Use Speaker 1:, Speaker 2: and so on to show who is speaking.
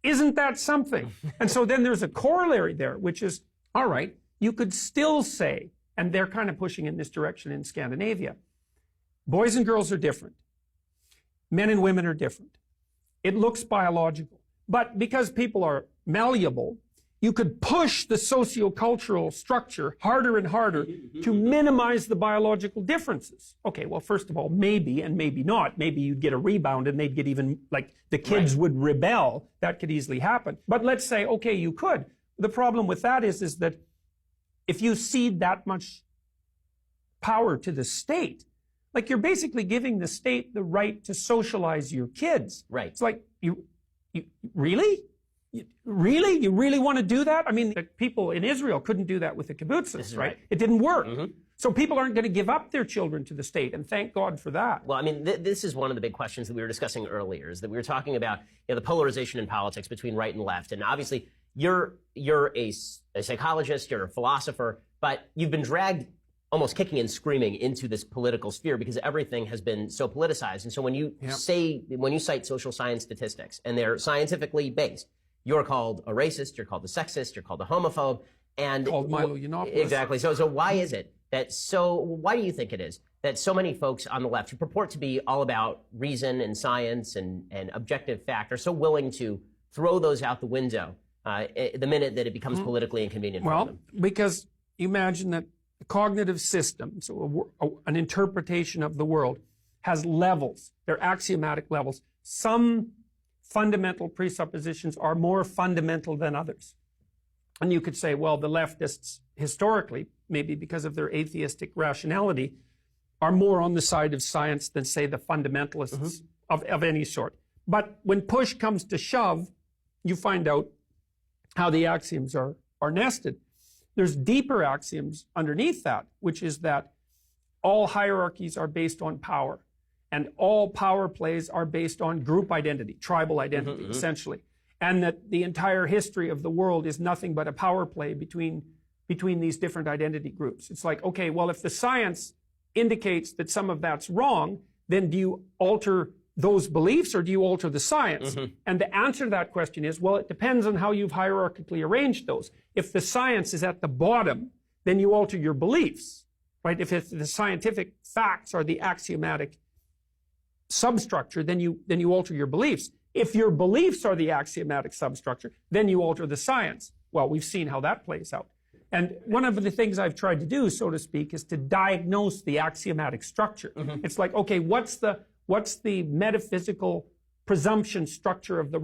Speaker 1: isn't that something? And so then there's a corollary there, which is, all right, you could still say, and they're kind of pushing in this direction in Scandinavia, boys and girls are different. Men and women are different. It looks biological. But because people are malleable, you could push the sociocultural structure harder and harder to minimize the biological differences. Okay, well, first of all, maybe and maybe not. Maybe you'd get a rebound and they'd get even, like, the kids would rebel. That could easily happen. But let's say, okay, you could. The problem with that is that if you cede that much power to the state, like, you're basically giving the state the right to socialize your kids.
Speaker 2: Right.
Speaker 1: It's like, you really? Really? You really want to do that? I mean, the people in Israel couldn't do that with the kibbutzes, right? It didn't work. So people aren't going to give up their children to the state, and thank God for that.
Speaker 2: Well, I mean, this is one of the big questions that we were discussing earlier, is that we were talking about, the polarization in politics between right and left. And obviously, you're a psychologist, you're a philosopher, but you've been dragged almost kicking and screaming into this political sphere because everything has been so politicized. And so when you cite social science statistics, and they're scientifically based, you're called a racist, you're called a sexist, you're called a homophobe, and
Speaker 1: called Milo Yiannopoulos.
Speaker 2: Exactly. So why is it that why do you think it is that so many folks on the left who purport to be all about reason and science and objective fact are so willing to throw those out the window the minute that it becomes politically inconvenient for them?
Speaker 1: Well, because imagine that the cognitive system, so an interpretation of the world, has levels. They're axiomatic levels. Some fundamental presuppositions are more fundamental than others. And you could say, well, the leftists, historically, maybe because of their atheistic rationality, are more on the side of science than, say, the fundamentalists of any sort. But when push comes to shove, you find out how the axioms are nested. There's deeper axioms underneath that, which is that all hierarchies are based on power. And all power plays are based on group identity, tribal identity, essentially. And that the entire history of the world is nothing but a power play between these different identity groups. It's like, okay, well, if the science indicates that some of that's wrong, then do you alter those beliefs or do you alter the science? And the answer to that question is, well, it depends on how you've hierarchically arranged those. If the science is at the bottom, then you alter your beliefs, right? If the scientific facts are the axiomatic substructure, then you alter your beliefs. If your beliefs are the axiomatic substructure, then you alter the science. Well, we've seen how that plays out. And one of the things I've tried to do, so to speak, is to diagnose the axiomatic structure. It's like, okay, what's the metaphysical presumption structure of the